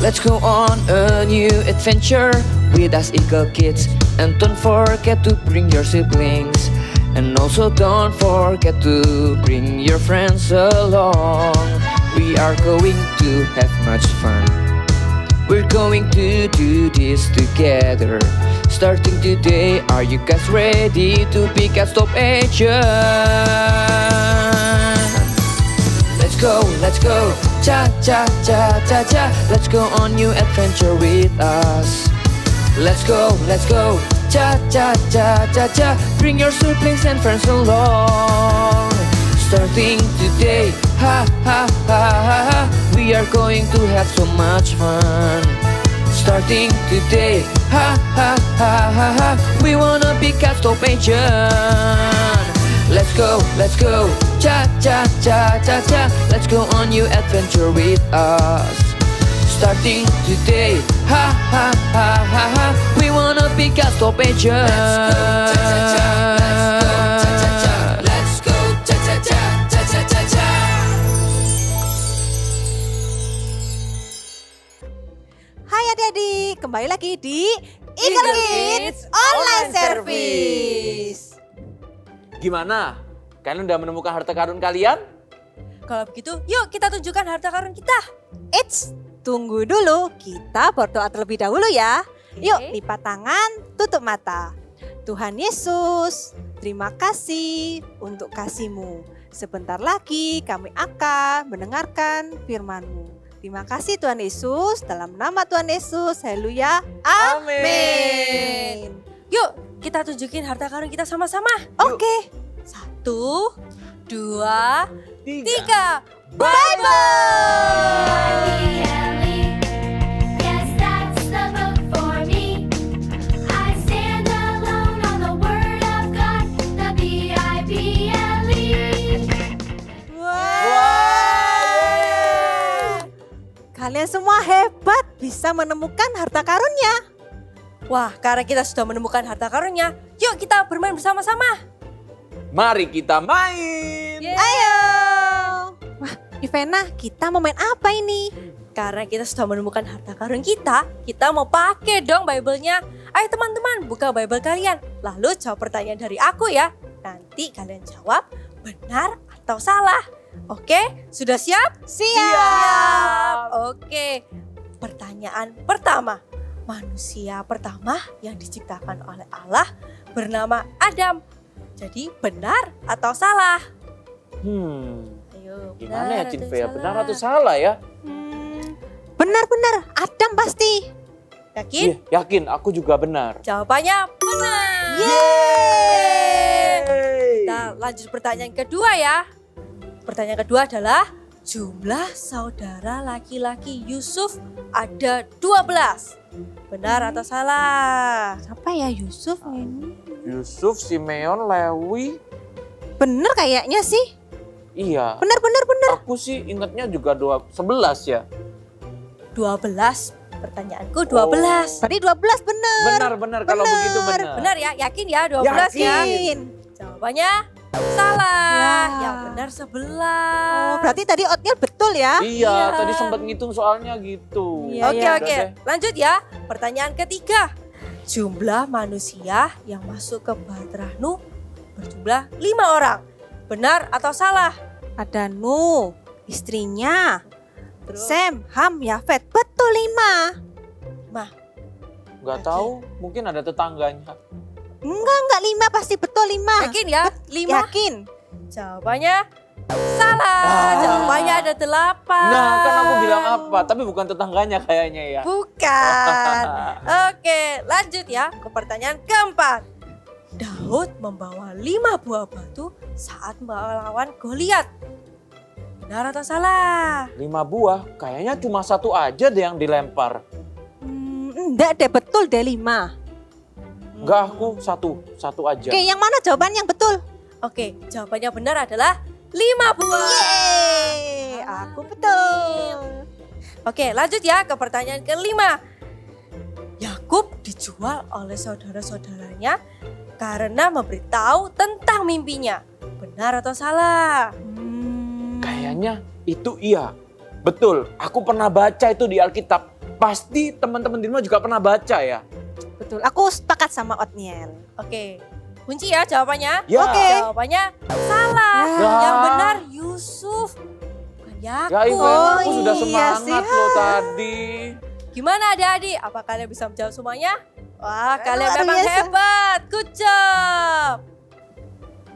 Let's go on a new adventure with us Eagle Kids. And don't forget to bring your siblings. And also don't forget to bring your friends along. We are going to have much fun. We're going to do this together. Starting today, are you guys ready to be Cat Stop Agent? Let's go, cha cha cha cha cha. Let's go on new adventure with us. Let's go, cha cha cha cha cha. Bring your siblings and friends along. Starting today, ha ha ha ha ha. We are going to have so much fun. Starting today, ha ha ha ha ha. We wanna be Cat Stop Agent. Let's go, cha cha cha cha cha. Let's go on new adventure with us. Starting today, ha ha ha ha ha. We wanna be Cat Stop Agent. Let's go, cha cha cha cha cha cha cha. Hai adik-adik, kembali lagi di Eagle Kids Online Service. Gimana? Kalian udah menemukan harta karun kalian? Kalau begitu, yuk kita tunjukkan harta karun kita. Eits, tunggu dulu, kita berdoa terlebih dahulu ya. Yuk, lipat tangan, tutup mata. Tuhan Yesus, terima kasih untuk kasih-Mu. Sebentar lagi kami akan mendengarkan firman-Mu. Terima kasih Tuhan Yesus, dalam nama Tuhan Yesus, haleluya, amin. Yuk kita tunjukin harta karun kita sama-sama. Oke. 1, 2, 3. Bible. Yes, that's the book for me. I stand alone on the word of God, the Bible. Kalian semua hebat, bisa menemukan harta karunnya. Wah, karena kita sudah menemukan harta karunnya, yuk kita bermain bersama-sama. Mari kita main. Ayo. Wah, Ivena, kita mau main apa ini? Karena kita sudah menemukan harta karun kita mau pakai dong Bible-nya. Ayo teman-teman, buka Bible kalian. Lalu jawab pertanyaan dari aku ya. Nanti kalian jawab benar atau salah. Oke, sudah siap? Siap. Oke, pertanyaan pertama. Manusia pertama yang diciptakan oleh Allah bernama Adam. Jadi benar atau salah? Ayo, Gimana ya Cinvea? salah? Benar atau salah ya? Benar-benar, Adam pasti. Yakin? Iya, yakin. Aku juga benar. Jawabannya benar. Yeay. Kita lanjut pertanyaan kedua ya. Pertanyaan kedua adalah jumlah saudara laki-laki Yusuf ada 12. Benar atau salah? Siapa ya Yusuf ini? Yusuf, Simeon, Lewi. Bener kayaknya sih. Iya. Bener. Aku sih ingatnya juga 11 ya. 12. Pertanyaanku 12. Tadi 12 bener. Benar. Kalau begitu benar. Benar ya? Yakin ya 12 ya? Yakin. Jawabannya salah. Ya. Yang benar 11. Oh, berarti tadi Otniel betul ya? Iya, tadi sempat ngitung soalnya gitu. Iya, Oke. Udah deh. Lanjut ya. Pertanyaan ketiga. Jumlah manusia yang masuk ke Bahtera Nuh berjumlah 5 orang. Benar atau salah? Ada Nuh, istrinya. Terus? Sem, Ham, Yafet. Betul 5. Nggak tahu, mungkin ada tetangganya. Enggak 5 pasti betul 5. Yakin ya? 5? Yakin. Jawabannya salah. Jawabannya ada 8. Nah, kan aku bilang apa? Tapi bukan tetangganya kayaknya ya. Bukan. Oke, lanjut ya ke pertanyaan keempat. Daud membawa 5 buah batu saat melawan Goliat. Benar atau salah? 5 buah, kayaknya cuma 1 aja deh yang dilempar. Enggak deh, betul deh 5. Enggak, aku satu aja. Oke, yang mana jawaban yang betul? Oke, jawabannya benar adalah 5 buah. Yeay, aku betul. Oke, lanjut ya ke pertanyaan kelima. Yakub dijual oleh saudara-saudaranya karena memberitahu tentang mimpinya. Benar atau salah? Kayaknya itu iya. Betul, aku pernah baca itu di Alkitab. pasti teman-teman di rumah juga pernah baca ya. Betul, aku sepakat sama Otniel. Oke, kunci ya jawabannya. Ya. Oke. Jawabannya salah. Ya. Yang benar Yusuf. Bukan Ya Yakub. Ivana, aku Oh, sudah iya semangat sih. loh tadi. Gimana adik-adik? Apa kalian bisa menjawab semuanya? Wah, kalian luar memang biasa. hebat. Good job.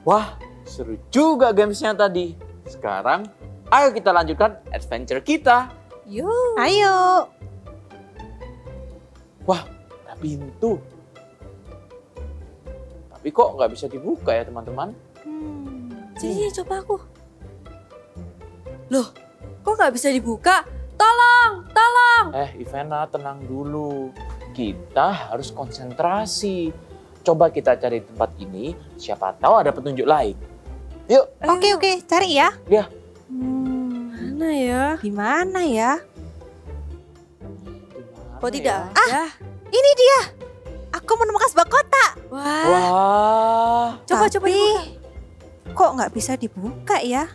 Wah, seru juga gamesnya tadi. Sekarang, ayo kita lanjutkan adventure kita. Yuk. Ayo. Wah, ada pintu. Tapi kok nggak bisa dibuka ya teman-teman? Sini, coba aku. Loh, kok nggak bisa dibuka? Tolong, tolong. Ivana, tenang dulu. Kita harus konsentrasi. Coba kita cari tempat ini, siapa tahu ada petunjuk lain. Yuk. Oke, cari ya. Ya. Mana ya? Gimana ya? Kok tidak ya? ada? Ini dia. Aku menemukan sebuah kotak. Wah, Wah, coba Tapi, dibuka. kok nggak bisa dibuka ya?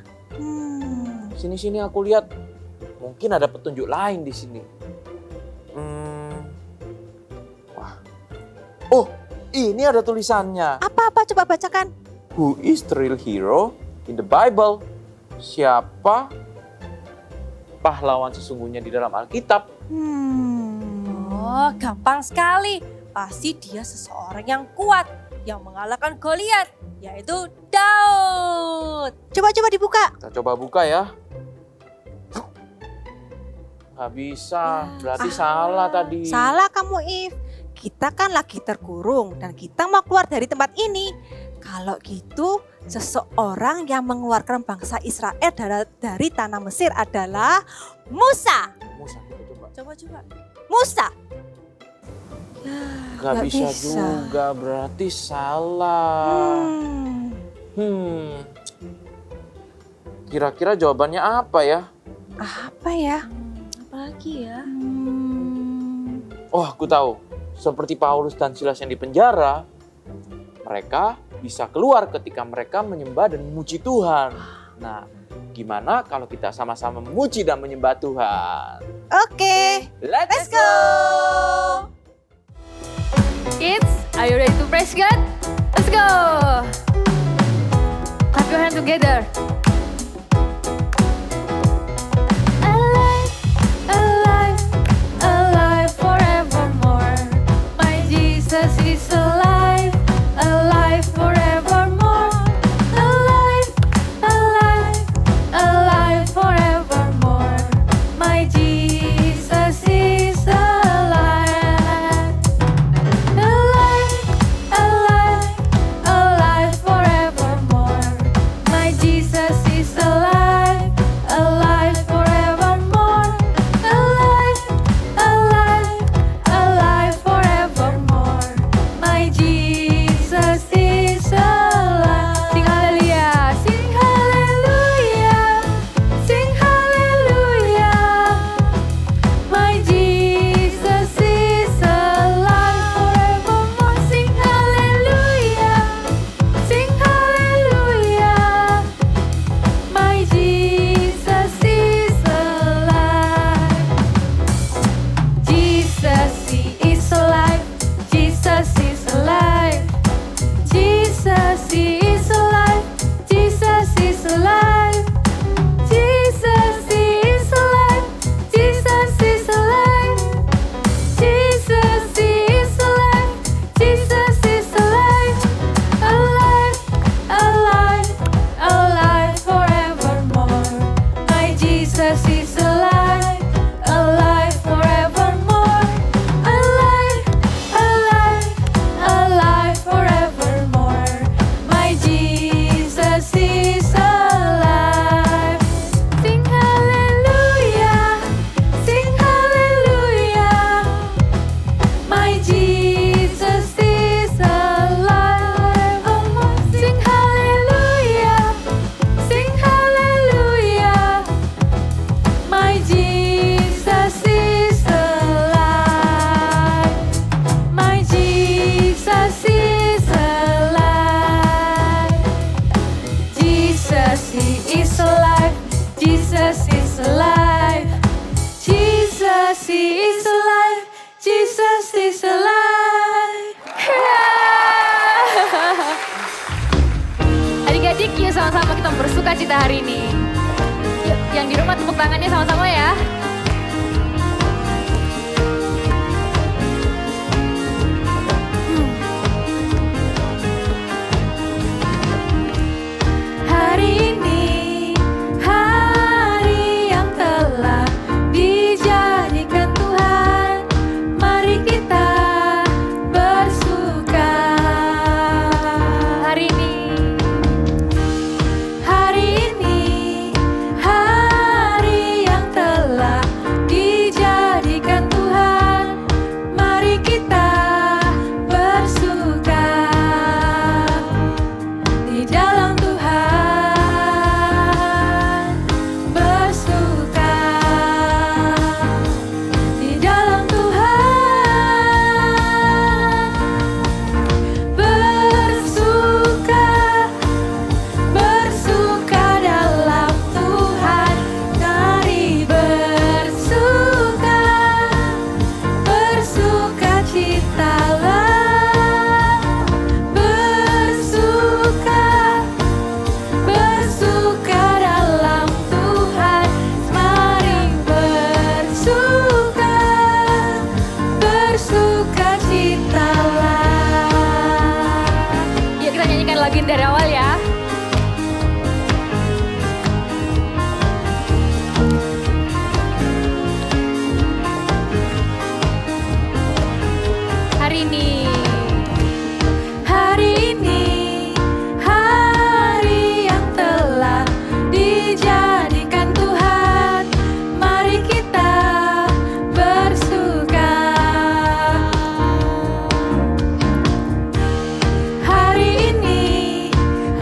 sini-sini aku lihat. Mungkin ada petunjuk lain di sini. Wah. Oh, ini ada tulisannya. Apa-apa coba bacakan. Who is the real hero in the Bible? Siapa pahlawan sesungguhnya di dalam Alkitab? Oh, gampang sekali. Pasti dia seseorang yang kuat, yang mengalahkan Goliat, yaitu Daud. Coba dibuka. Kita coba buka ya. Nggak bisa, berarti salah tadi. Salah kamu, If. Kita kan lagi terkurung dan kita mau keluar dari tempat ini. Kalau gitu, seseorang yang mengeluarkan bangsa Israel dari tanah Mesir adalah Musa. Musa, kita coba. Coba. Musa. Nggak nggak bisa bisa. juga, berarti salah. Kira-kira jawabannya apa ya? Apa ya? Apalagi ya? Oh, aku tahu. Seperti Paulus dan Silas yang di penjara, mereka bisa keluar ketika mereka menyembah dan memuji Tuhan. Nah, gimana kalau kita sama-sama memuji dan menyembah Tuhan? Oke. Let's go. Kids, are you ready to praise God? Let's go! Clap your hands together. Alive, alive, alive forevermore. My Jesus is alive, alive forevermore. Alive, alive, alive forevermore. My Jesus is alive. Alive, alive, alive forevermore. My Jesus is alive. Adik-adik, yuk sama-sama kita bersuka cita hari ini. Yuk, yang di rumah tepuk tangannya sama-sama ya. Hari ini, hari yang telah dijadikan Tuhan, mari kita bersuka. Hari ini, hari yang telah dijadikan Tuhan, mari kita bersuka di dalam Tuhan, bersuka di dalam Tuhan, bersuka dalam Tuhan, mari bersuka citalah, bersuka dalam Tuhan, mari bersuka citalah. yuk kita nyanyikan lagu ini dari awal ya. Hari ini, hari yang telah dijadikan Tuhan, mari kita bersuka. Hari ini,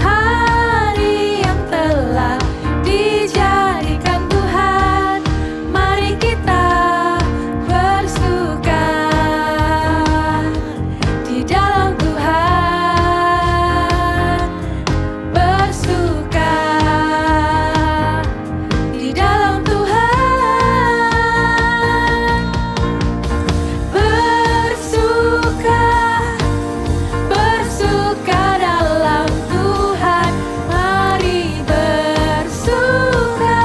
hari yang telah dijadikan Tuhan, mari kita bersuka di dalam Tuhan, bersuka di dalam Tuhan, bersuka dalam Tuhan, mari bersuka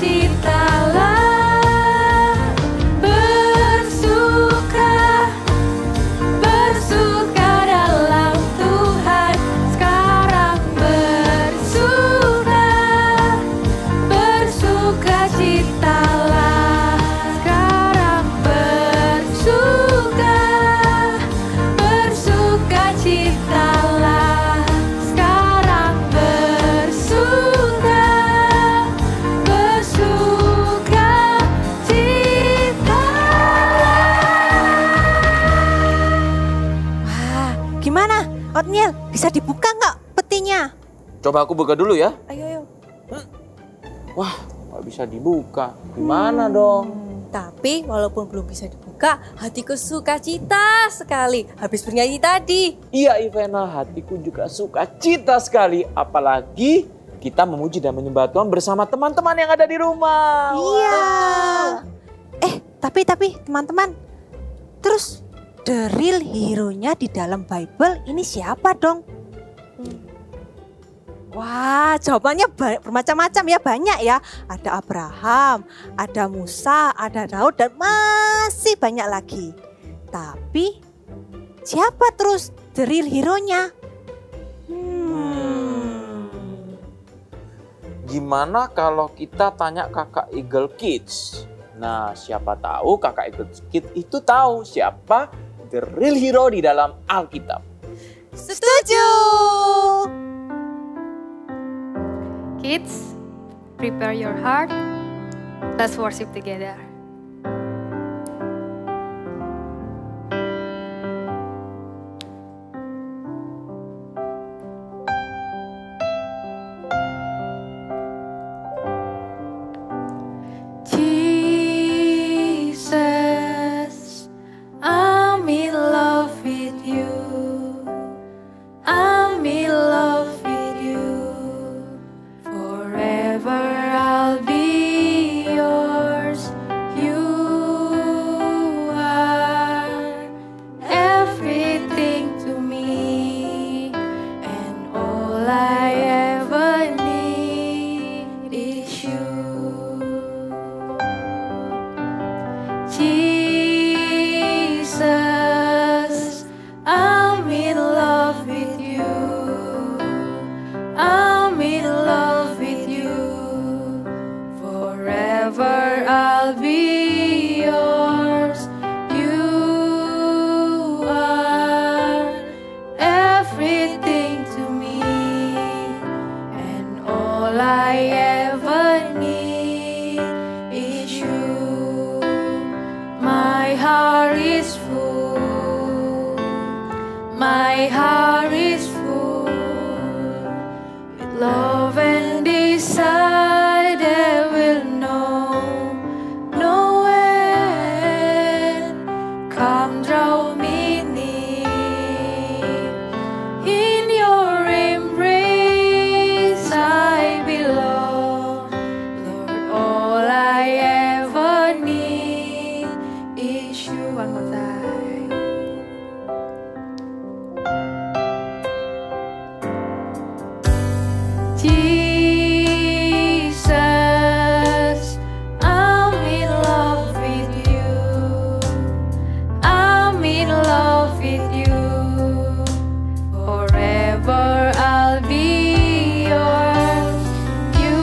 citalah, bersuka dalam Tuhan, sekarang bersuka citalah, sekarang bersuka citalah, sekarang bersuka citalah. Wah, gimana? Otniel, bisa dibuka nggak petinya? Coba aku buka dulu ya. Ayo. Wah, nggak bisa dibuka. Gimana dong? Tapi walaupun belum bisa dibuka, hatiku sukacita sekali habis bernyanyi tadi. Iya Ivana, hatiku juga suka cita sekali. Apalagi kita memuji dan menyembah Tuhan bersama teman-teman yang ada di rumah. Iya. Tapi teman-teman, terus the real hero-nya di dalam Bible ini siapa dong? Wah, jawabannya bermacam-macam ya, banyak ya. Ada Abraham, ada Musa, ada Daud, dan masih banyak lagi. Tapi siapa terus the real hero-nya? Gimana kalau kita tanya kakak Eagle Kids? Nah, siapa tahu kakak Eagle Kids itu tahu siapa the real hero di dalam Alkitab. Setuju! kids, prepare your heart. Let's worship together. Jesus, I'm in love with you. I'm in love with you. Forever I'll be yours. heart is full. My heart is full with love and desire that will know no end. Come draw me near. In your embrace I belong. Lord, all I ever need is you. One more time. Jesus, I'm in love with you. I'm in love with you. Forever I'll be yours. You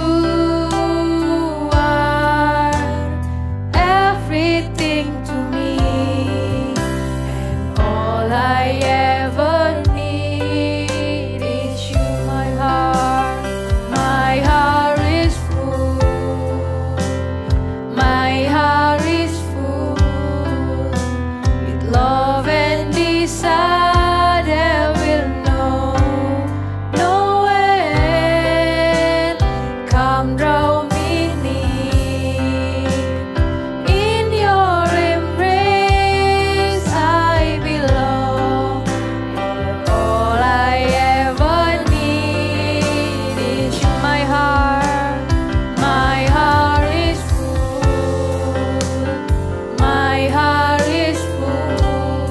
are everything to me, and all I ever need is you. My heart is full. My heart is full with love and desire that will know no end. Come draw me near. In your embrace I belong. All I ever need is you. My heart is full. My heart is full.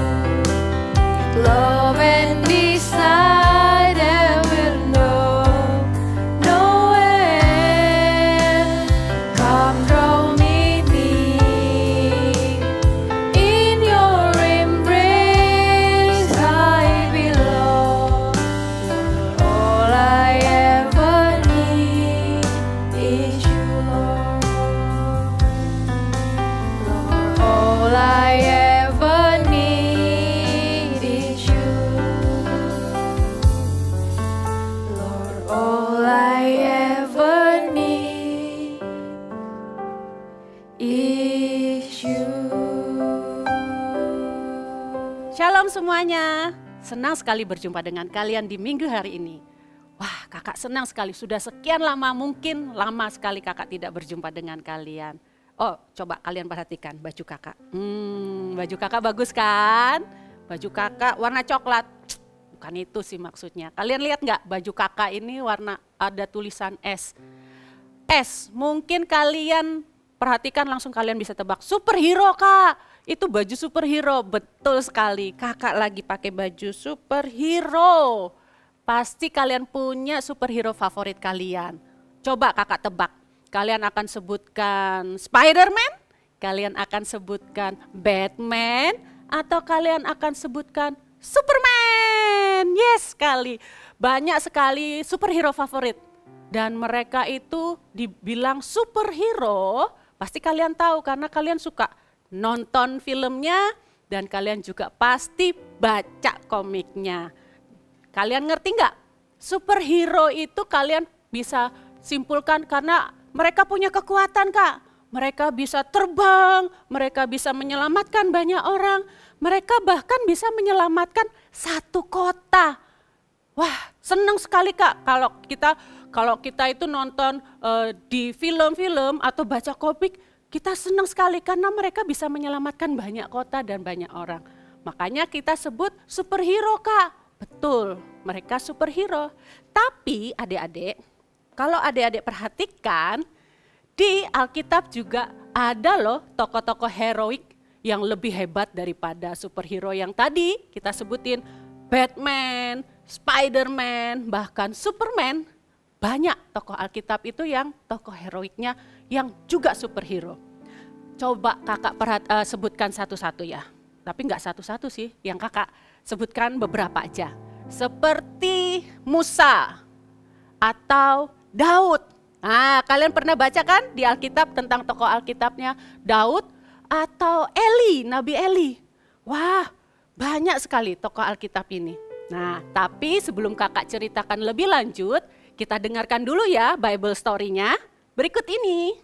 Love and desire that will know no end. Come draw me near. In your embrace I belong. All I ever need is you, Lord. Lord, all I ever need is you. Lord, all I ever need is you. Shalom semuanya, senang sekali berjumpa dengan kalian di minggu hari ini. Wah, kakak senang sekali, sudah sekian lama, mungkin lama sekali kakak tidak berjumpa dengan kalian. Oh, coba kalian perhatikan baju kakak. Baju kakak bagus kan? Baju kakak warna coklat. Bukan itu sih maksudnya. Kalian lihat nggak baju kakak ini warna ada tulisan S. S, mungkin kalian perhatikan langsung kalian bisa tebak. Superhero kak, itu baju superhero. Betul sekali, kakak lagi pakai baju superhero. Pasti kalian punya superhero favorit kalian. Coba kakak tebak, kalian akan sebutkan Spider-Man, kalian akan sebutkan Batman, atau kalian akan sebutkan Superman. Yes sekali, banyak sekali superhero favorit. Dan mereka itu dibilang superhero, pasti kalian tahu karena kalian suka nonton filmnya dan kalian juga pasti baca komiknya. Kalian ngerti nggak? Superhero itu kalian bisa simpulkan karena mereka punya kekuatan kak. Mereka bisa terbang, mereka bisa menyelamatkan banyak orang, mereka bahkan bisa menyelamatkan satu kota. Wah, senang sekali kak kalau kita itu nonton di film-film atau baca komik, kita senang sekali karena mereka bisa menyelamatkan banyak kota dan banyak orang. Makanya kita sebut superhero kak. Betul, mereka superhero. Tapi adik-adik, kalau adik-adik perhatikan, di Alkitab juga ada loh tokoh-tokoh heroik yang lebih hebat daripada superhero yang tadi kita sebutin. Batman, Spider-Man, bahkan Superman. Banyak tokoh Alkitab itu yang tokoh heroiknya yang juga superhero. Coba kakak sebutkan satu-satu ya. Tapi nggak satu-satu sih, yang kakak sebutkan beberapa aja. Seperti Musa atau Daud. Nah, kalian pernah baca kan di Alkitab tentang tokoh Alkitabnya Daud atau Eli, Nabi Eli. Wah, banyak sekali tokoh Alkitab ini. Nah, tapi sebelum kakak ceritakan lebih lanjut, kita dengarkan dulu ya Bible story-nya berikut ini.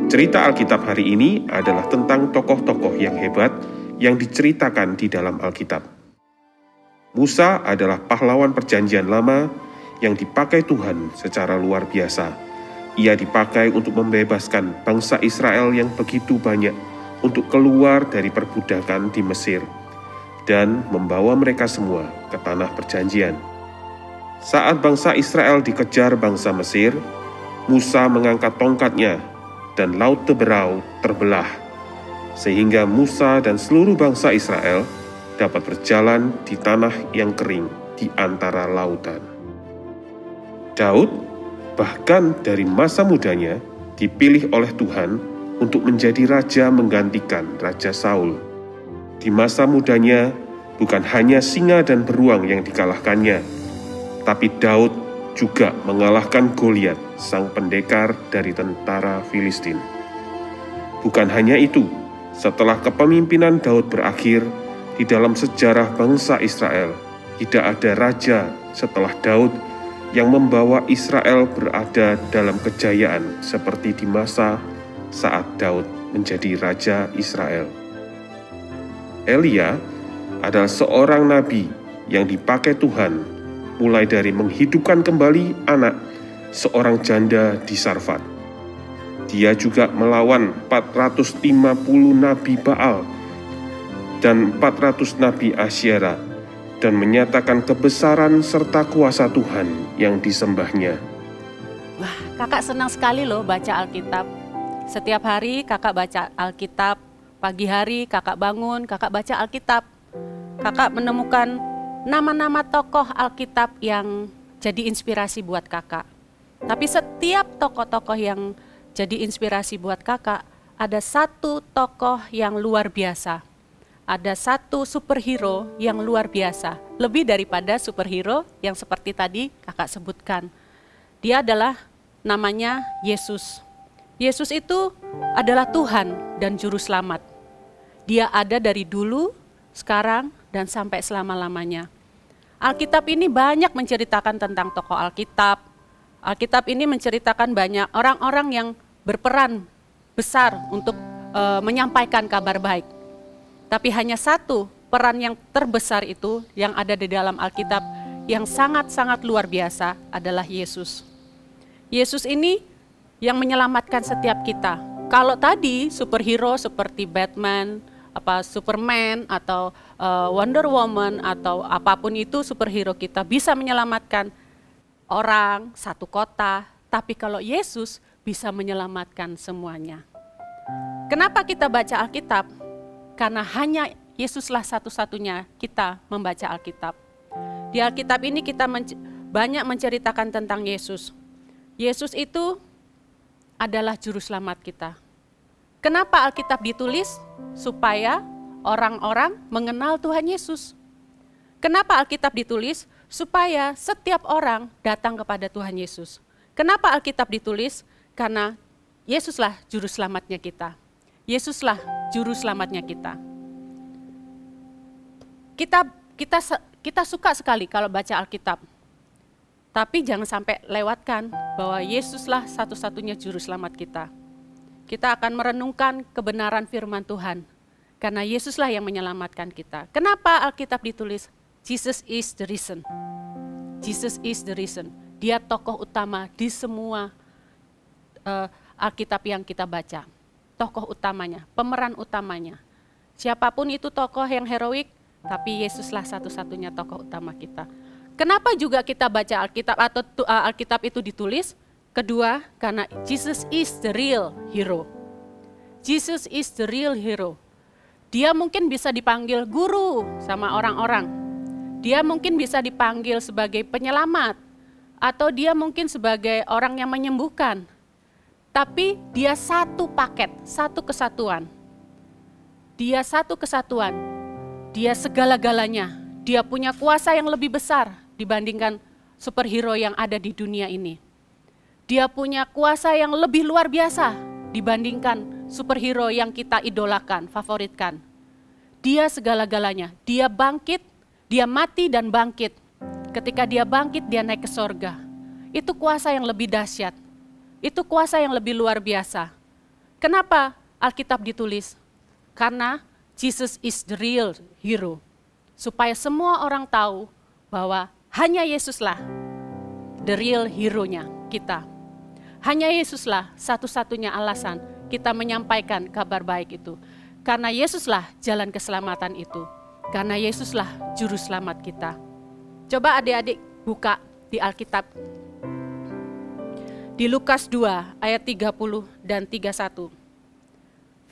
Cerita Alkitab hari ini adalah tentang tokoh-tokoh yang hebat yang diceritakan di dalam Alkitab. Musa adalah pahlawan Perjanjian Lama yang dipakai Tuhan secara luar biasa. Ia dipakai untuk membebaskan bangsa Israel yang begitu banyak untuk keluar dari perbudakan di Mesir dan membawa mereka semua ke tanah perjanjian. Saat bangsa Israel dikejar bangsa Mesir, Musa mengangkat tongkatnya dan laut Teberau terbelah, sehingga Musa dan seluruh bangsa Israel dapat berjalan di tanah yang kering di antara lautan. Daud bahkan dari masa mudanya dipilih oleh Tuhan untuk menjadi raja menggantikan Raja Saul. Di masa mudanya bukan hanya singa dan beruang yang dikalahkannya, tapi Daud juga mengalahkan Goliat, sang pendekar dari tentara Filistin. Bukan hanya itu, setelah kepemimpinan Daud berakhir, di dalam sejarah bangsa Israel tidak ada raja setelah Daud yang membawa Israel berada dalam kejayaan seperti di masa saat Daud menjadi raja Israel. Elia adalah seorang nabi yang dipakai Tuhan mulai dari menghidupkan kembali anak seorang janda di Sarfat. Dia juga melawan 450 nabi Baal dan 400 nabi Asyera dan menyatakan kebesaran serta kuasa Tuhan yang disembahnya. Wah, kakak senang sekali loh baca Alkitab. Setiap hari kakak baca Alkitab, pagi hari kakak bangun, kakak baca Alkitab. Kakak menemukan nama-nama tokoh Alkitab yang jadi inspirasi buat kakak. Tapi setiap tokoh-tokoh yang jadi inspirasi buat kakak, ada satu tokoh yang luar biasa. Ada satu superhero yang luar biasa. Lebih daripada superhero yang seperti tadi kakak sebutkan. Dia adalah namanya Yesus. Yesus itu adalah Tuhan dan Juru Selamat. Dia ada dari dulu, sekarang, dan sampai selama-lamanya. Alkitab ini banyak menceritakan tentang tokoh Alkitab. Alkitab ini menceritakan banyak orang-orang yang berperan besar untuk menyampaikan kabar baik. Tapi hanya satu peran yang terbesar itu yang ada di dalam Alkitab yang sangat-sangat luar biasa adalah Yesus. Yesus ini yang menyelamatkan setiap kita. Kalau tadi superhero seperti Batman, Superman atau Wonder Woman atau apapun itu superhero kita bisa menyelamatkan orang, satu kota, tapi kalau Yesus bisa menyelamatkan semuanya. Kenapa kita baca Alkitab? Karena hanya Yesuslah satu-satunya kita membaca Alkitab. Di Alkitab ini kita banyak menceritakan tentang Yesus. Yesus itu adalah juru selamat kita. Kenapa Alkitab ditulis? Supaya orang-orang mengenal Tuhan Yesus. Kenapa Alkitab ditulis? Supaya setiap orang datang kepada Tuhan Yesus. Kenapa Alkitab ditulis? Karena Yesuslah juru selamatnya kita. Yesuslah juru selamatnya kita. Kita suka sekali kalau baca Alkitab. Tapi jangan sampai lewatkan bahwa Yesuslah satu-satunya juru selamat kita. Kita akan merenungkan kebenaran firman Tuhan. Karena Yesuslah yang menyelamatkan kita. Kenapa Alkitab ditulis? Jesus is the reason. Jesus is the reason. Dia tokoh utama di semua Alkitab yang kita baca. Tokoh utamanya, pemeran utamanya. Siapapun itu tokoh yang heroik, tapi Yesuslah satu-satunya tokoh utama kita. Kenapa juga kita baca Alkitab atau Alkitab itu ditulis? Kedua, karena Jesus is the real hero. Jesus is the real hero. Dia mungkin bisa dipanggil guru sama orang-orang. Dia mungkin bisa dipanggil sebagai penyelamat. Atau dia mungkin sebagai orang yang menyembuhkan. Tapi dia satu paket, satu kesatuan. Dia satu kesatuan. Dia segala-galanya. Dia punya kuasa yang lebih besar dibandingkan superhero yang ada di dunia ini. Dia punya kuasa yang lebih luar biasa dibandingkan superhero yang kita idolakan, favoritkan. Dia segala-galanya. Dia bangkit, dia mati dan bangkit. Ketika dia bangkit, dia naik ke sorga. Itu kuasa yang lebih dahsyat. Itu kuasa yang lebih luar biasa. Kenapa Alkitab ditulis? Karena Jesus is the real hero. Supaya semua orang tahu bahwa hanya Yesuslah the real hero-nya kita. Hanya Yesuslah satu-satunya alasan kita menyampaikan kabar baik itu. Karena Yesuslah jalan keselamatan itu. Karena Yesuslah juru selamat kita. Coba adik-adik buka di Alkitab. Di Lukas 2 ayat 30 dan 31.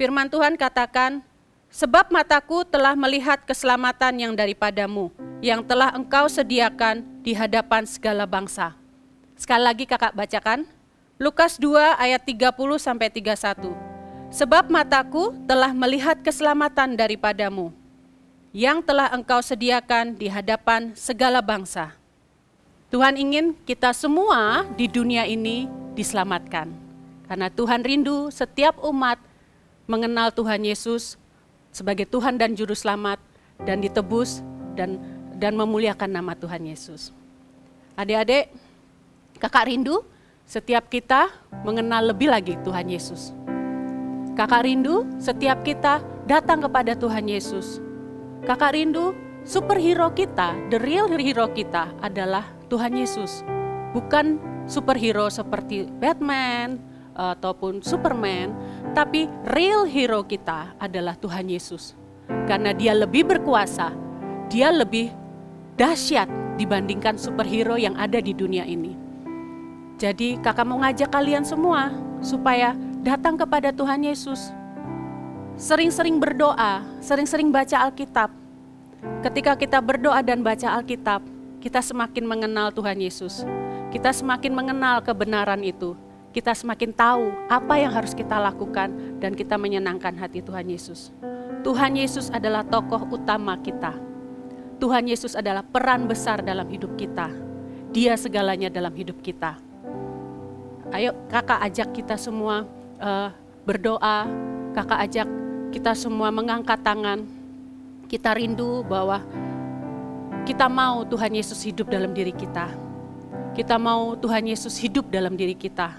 Firman Tuhan katakan, sebab mataku telah melihat keselamatan yang daripadamu, yang telah engkau sediakan di hadapan segala bangsa. Sekali lagi kakak bacakan. Lukas 2 ayat 30 sampai 31. Sebab mataku telah melihat keselamatan daripadamu, yang telah engkau sediakan di hadapan segala bangsa. Tuhan ingin kita semua di dunia ini diselamatkan. Karena Tuhan rindu setiap umat mengenal Tuhan Yesus sebagai Tuhan dan Juru Selamat dan ditebus dan memuliakan nama Tuhan Yesus. Adik-adik, kakak rindu setiap kita mengenal lebih lagi Tuhan Yesus. Kakak rindu setiap kita datang kepada Tuhan Yesus. Kakak rindu superhero kita, the real hero kita adalah Tuhan Yesus. Bukan superhero seperti Batman ataupun Superman, tapi real hero kita adalah Tuhan Yesus. Karena dia lebih berkuasa, dia lebih dahsyat dibandingkan superhero yang ada di dunia ini. Jadi kakak mau ngajak kalian semua supaya datang kepada Tuhan Yesus. Sering-sering berdoa, sering-sering baca Alkitab. Ketika kita berdoa dan baca Alkitab, kita semakin mengenal Tuhan Yesus. Kita semakin mengenal kebenaran itu. Kita semakin tahu apa yang harus kita lakukan dan kita menyenangkan hati Tuhan Yesus. Tuhan Yesus adalah tokoh utama kita. Tuhan Yesus adalah peran besar dalam hidup kita. Dia segalanya dalam hidup kita. Ayo kakak ajak kita semua berdoa. Kakak ajak kita semua mengangkat tangan. Kita rindu bahwa kita mau Tuhan Yesus hidup dalam diri kita. Kita mau Tuhan Yesus hidup dalam diri kita.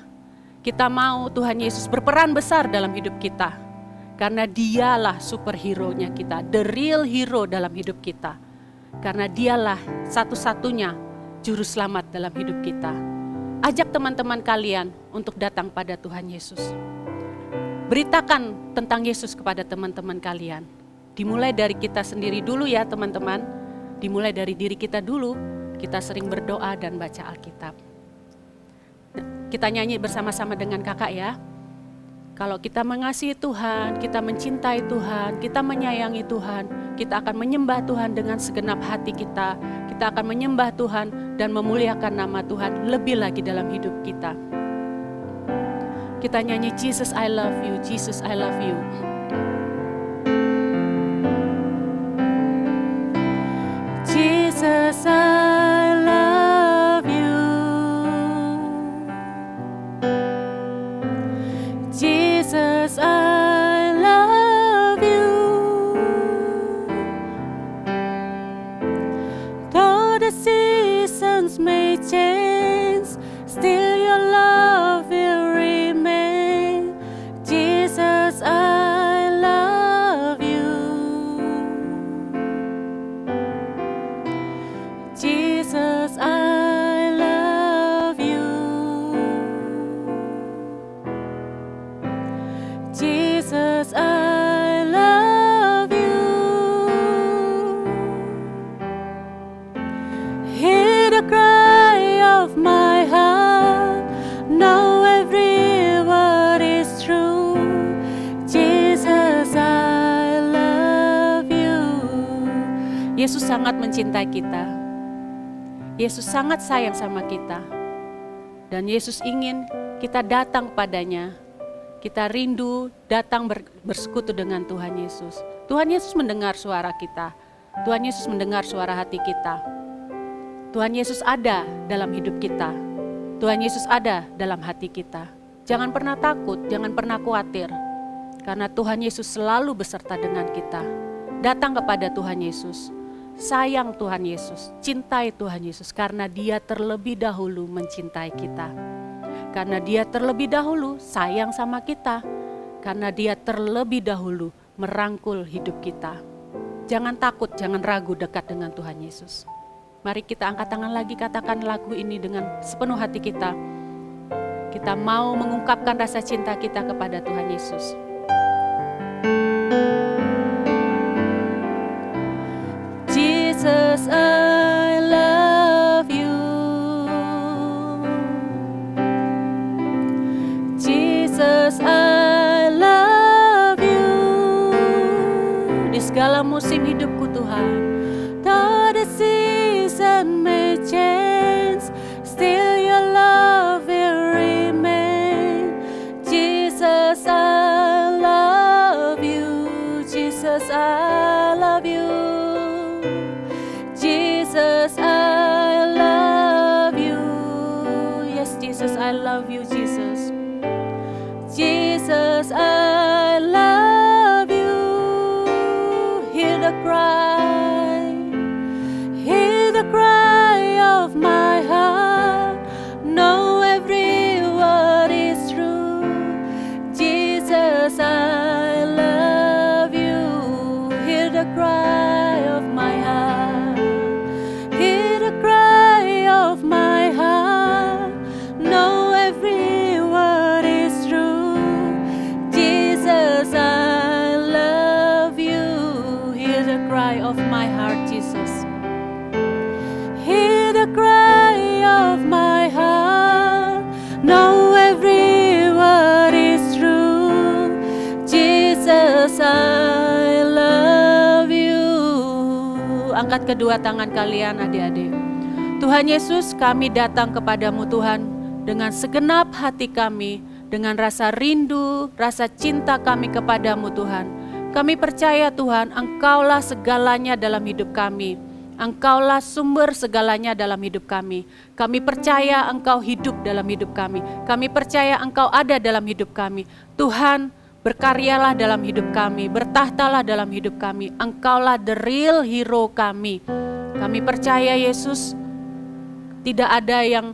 Kita mau Tuhan Yesus berperan besar dalam hidup kita. Karena dialah superhero-nya kita, the real hero dalam hidup kita. Karena dialah satu-satunya juru selamat dalam hidup kita. Ajak teman-teman kalian untuk datang pada Tuhan Yesus. Beritakan tentang Yesus kepada teman-teman kalian. Dimulai dari kita sendiri dulu ya teman-teman. Dimulai dari diri kita dulu. Kita sering berdoa dan baca Alkitab. Kita nyanyi bersama-sama dengan kakak ya. Kalau kita mengasihi Tuhan, kita mencintai Tuhan, kita menyayangi Tuhan, kita akan menyembah Tuhan dengan segenap hati kita. Kita akan menyembah Tuhan dan memuliakan nama Tuhan lebih lagi dalam hidup kita. Kita nyanyi Jesus I love you, Jesus I love you. Jesus I love you. Jesus I love you. Though the seasons may change, still your love will remain. Jesus I love you. Jesus I love you. Jesus I love you. Hear the cry of my heart. Now every word is true. Jesus I love you. Yesus sangat mencintai kita. Yesus sangat sayang sama kita. Dan Yesus ingin kita datang padanya. Kita rindu datang bersekutu dengan Tuhan Yesus. Tuhan Yesus mendengar suara kita. Tuhan Yesus mendengar suara hati kita. Tuhan Yesus ada dalam hidup kita. Tuhan Yesus ada dalam hati kita. Jangan pernah takut, jangan pernah khawatir. Karena Tuhan Yesus selalu beserta dengan kita. Datang kepada Tuhan Yesus. Sayang Tuhan Yesus, cintai Tuhan Yesus karena Dia terlebih dahulu mencintai kita. Karena Dia terlebih dahulu sayang sama kita. karena Dia terlebih dahulu merangkul hidup kita. Jangan takut, jangan ragu dekat dengan Tuhan Yesus. Mari kita angkat tangan lagi, katakan lagu ini dengan sepenuh hati kita. Kita mau mengungkapkan rasa cinta kita kepada Tuhan Yesus. Jesus, I love you. Jesus, I love you. Di segala musim hidupku Tuhan, though the season may change, still your love will remain. Jesus, I love you. Jesus, I love you. Jesus, I love you. Yes, Jesus, I love you, Jesus. Jesus, I love you. Hear the cry of my heart. Know every word is true. Jesus, I love you. Hear the cry of my heart. Hear the cry of my heart. Know every word is true. Jesus, I love you. Hear the cry of my heart, Jesus. Hear the cry of my heart. Know every word is true. Jesus, I love you. Angkat kedua tangan kalian adik-adik. Tuhan Yesus, kami datang kepadamu Tuhan dengan segenap hati kami, dengan rasa rindu, rasa cinta kami kepadamu Tuhan. Kami percaya Tuhan, Engkaulah segalanya dalam hidup kami. Engkaulah sumber segalanya dalam hidup kami. Kami percaya Engkau hidup dalam hidup kami. Kami percaya Engkau ada dalam hidup kami. Tuhan, berkaryalah dalam hidup kami, bertahtalah dalam hidup kami. Engkaulah the real hero kami. Kami percaya Yesus, tidak ada yang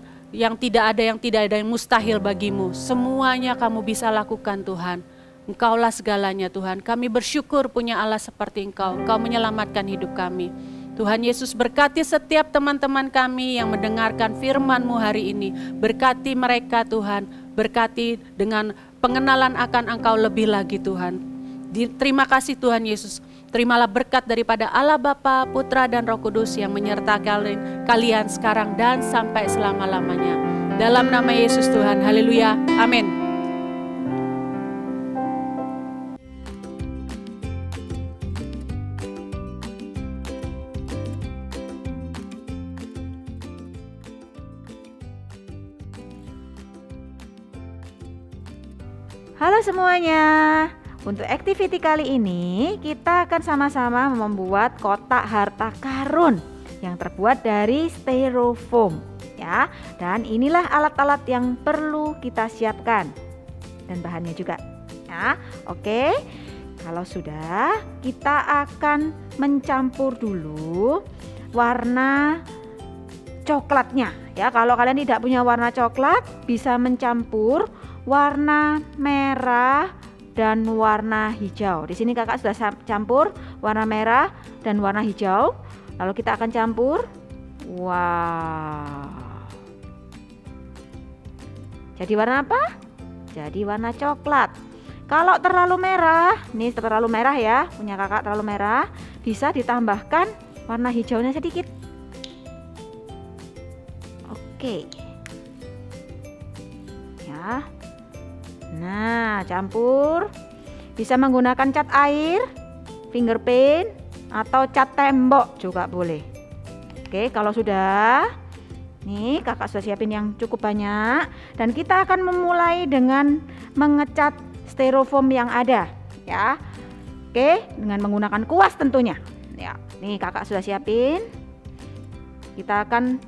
tidak ada yang mustahil bagimu. Semuanya kamu bisa lakukan Tuhan. Engkaulah segalanya Tuhan. Kami bersyukur punya Allah seperti Engkau. Engkau menyelamatkan hidup kami. Tuhan Yesus, berkati setiap teman-teman kami yang mendengarkan firman-Mu hari ini. Berkati mereka Tuhan, berkati dengan pengenalan akan Engkau lebih lagi Tuhan. Terima kasih Tuhan Yesus. Terimalah berkat daripada Allah Bapa, Putra dan Roh Kudus yang menyertai kalian sekarang dan sampai selama-lamanya. Dalam nama Yesus Tuhan, haleluya, amin. Halo semuanya, untuk activity kali ini kita akan sama-sama membuat kotak harta karun yang terbuat dari styrofoam ya. Dan inilah alat-alat yang perlu kita siapkan dan bahannya juga ya. Oke, kalau sudah, kita akan mencampur dulu warna coklatnya ya. Kalau kalian tidak punya warna coklat, bisa mencampur warna merah dan warna hijau. Di sini kakak sudah campur warna merah dan warna hijau. Lalu kita akan campur. Wow. Jadi warna apa? Jadi warna coklat. Kalau terlalu merah, ini terlalu merah ya, punya kakak terlalu merah, bisa ditambahkan warna hijaunya sedikit. Oke. Ya. Nah, campur. Bisa menggunakan cat air, finger paint, atau cat tembok juga boleh. Oke, kalau sudah, nih kakak sudah siapin yang cukup banyak. Dan kita akan memulai dengan mengecat styrofoam yang ada, ya. Oke, dengan menggunakan kuas tentunya. Ya, nih kakak sudah siapin. Kita akan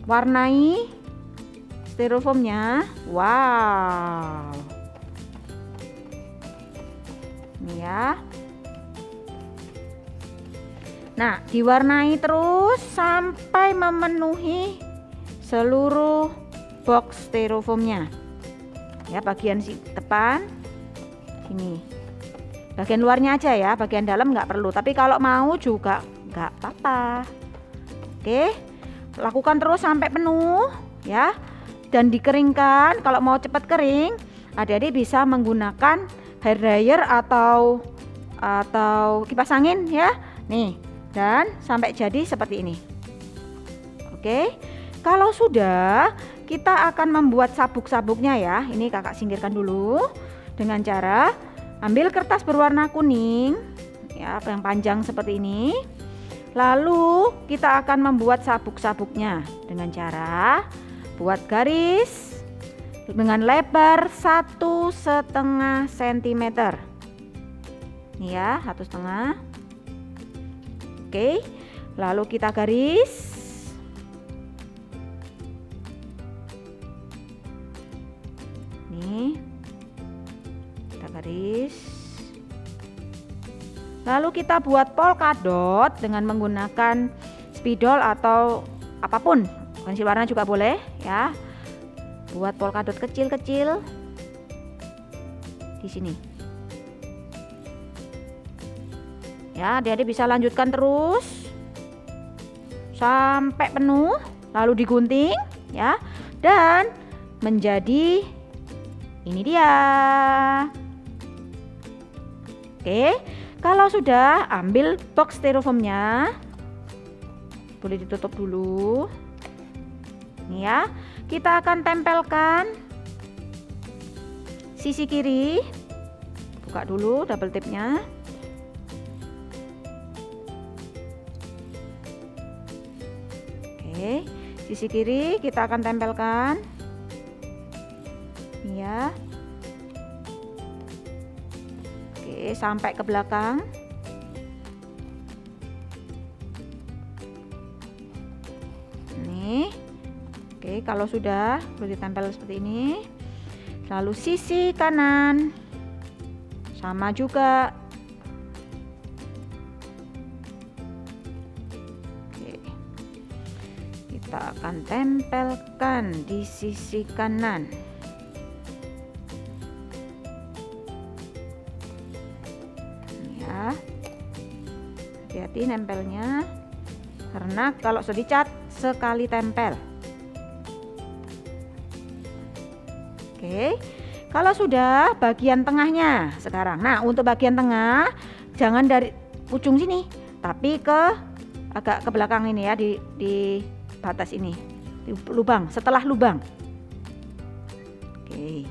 warnai styrofoamnya. Wow. Ini ya. Nah, diwarnai terus sampai memenuhi seluruh box styrofoamnya. Ya, bagian depan Ini. Bagian luarnya aja ya, bagian dalam nggak perlu. Tapi kalau mau juga nggak apa-apa. Oke, lakukan terus sampai penuh ya. Dan dikeringkan. Kalau mau cepat kering, adik-adik bisa menggunakan hair dryer atau kipas angin ya. Nih, dan sampai jadi seperti ini. Oke, kalau sudah, kita akan membuat sabuk-sabuknya ya. Ini kakak singkirkan dulu dengan cara ambil kertas berwarna kuning ya, yang panjang seperti ini. Lalu kita akan membuat sabuk-sabuknya dengan cara buat garis dengan lebar 1,5 cm. Ini ya, 1,5. Oke, lalu kita garis. Nih, kita garis. Lalu kita buat polka dot dengan menggunakan spidol atau apapun, pensil warna juga boleh ya. Buat polka dot kecil-kecil di sini. Ya, adik-adik bisa lanjutkan terus sampai penuh, lalu digunting ya, dan menjadi ini dia. Oke, kalau sudah, ambil box styrofoamnya, boleh ditutup dulu. Ini ya, kita akan tempelkan sisi kiri. Buka dulu double tipnya. Oke, sisi kiri kita akan tempelkan. Ini ya. Oke, sampai ke belakang. Nih. Oke, kalau sudah boleh ditempel seperti ini. Lalu sisi kanan sama juga. Oke. Kita akan tempelkan di sisi kanan. Ya. Hati-hati nempelnya. Karena kalau sudah dicat sekali tempel. Oke, kalau sudah bagian tengahnya sekarang. Nah, untuk bagian tengah jangan dari ujung sini, tapi agak ke belakang ini ya, di batas ini, di lubang, setelah lubang. Oke.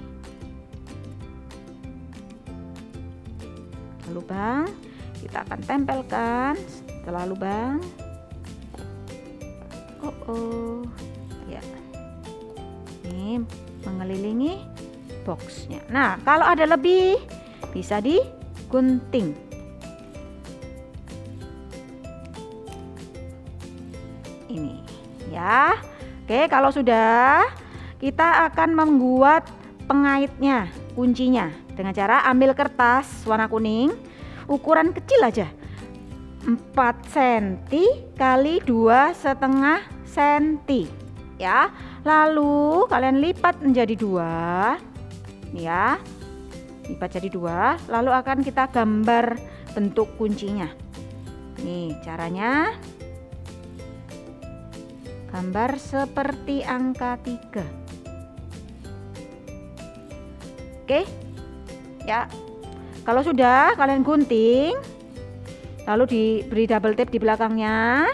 Lubang kita akan tempelkan setelah lubang. Ya. Ini mengelilingi boxnya. Nah, kalau ada lebih bisa digunting. Ini ya. Oke, kalau sudah, kita akan membuat pengaitnya, kuncinya dengan cara ambil kertas warna kuning, ukuran kecil aja, 4 cm kali 2,5 cm ya. Lalu kalian lipat menjadi 2 ya, lipat jadi 2, lalu akan kita gambar bentuk kuncinya. Nih caranya, gambar seperti angka 3. Oke ya, kalau sudah kalian gunting, lalu diberi double tape di belakangnya,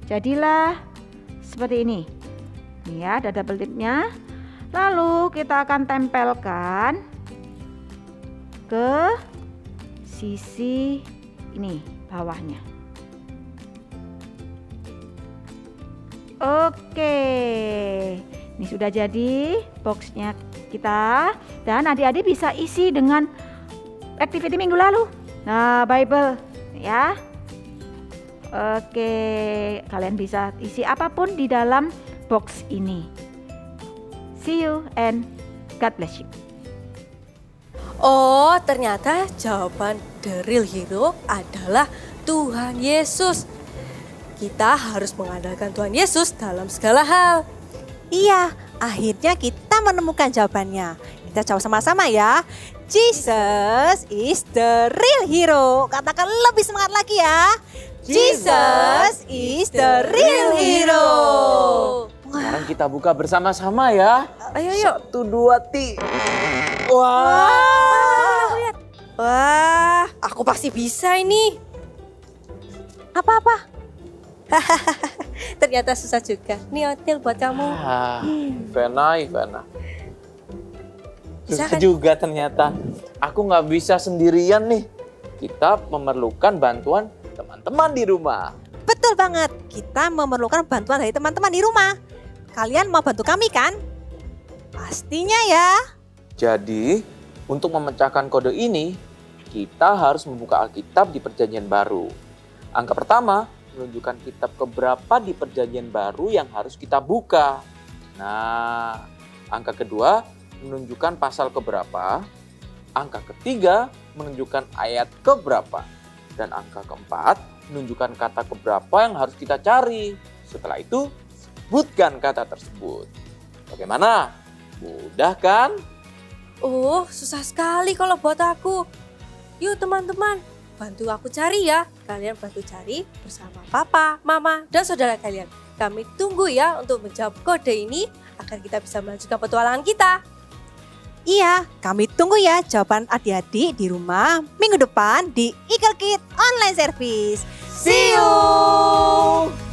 jadilah seperti ini. Ini ya, ada double tape-nya. Lalu kita akan tempelkan ke sisi ini bawahnya. Oke, ini sudah jadi boxnya kita, dan adik-adik bisa isi dengan activity minggu lalu. Nah, Bible ya. Oke, kalian bisa isi apapun di dalam box ini. See you and God bless you. Oh, ternyata jawaban the real hero adalah Tuhan Yesus. Kita harus mengandalkan Tuhan Yesus dalam segala hal. Iya, akhirnya kita menemukan jawabannya. Kita kita jawab sama-sama ya. Jesus is the real hero. Katakan lebih semangat lagi ya. Jesus is the real hero. Sekarang kita buka bersama-sama ya. Ayo yuk. 1, 2, 3. Wah. Wah, aku pasti bisa ini. Apa-apa? Ternyata susah juga. Nih Otil buat kamu. Ivana. Bisa Susah kan? juga ternyata. Aku nggak bisa sendirian nih. Kita memerlukan bantuan teman-teman di rumah. Betul banget. Kita memerlukan bantuan dari teman-teman di rumah. Kalian mau bantu kami kan? Pastinya ya. Jadi, untuk memecahkan kode ini, kita harus membuka Alkitab di Perjanjian Baru. Angka pertama menunjukkan kitab keberapa di Perjanjian Baru yang harus kita buka. Nah, angka kedua menunjukkan pasal keberapa. Angka ketiga menunjukkan ayat keberapa. Dan angka keempat menunjukkan kata keberapa yang harus kita cari. Setelah itu, sebutkan kata tersebut. Bagaimana? Mudah kan? Susah sekali kalau buat aku. Yuk teman-teman, bantu aku cari ya. Kalian bantu cari bersama papa, mama, dan saudara kalian. Kami tunggu ya untuk menjawab kode ini agar kita bisa melanjutkan petualangan kita. Iya, kami tunggu ya jawaban adik-adik di rumah minggu depan di Eagle Kids Online Service. See you!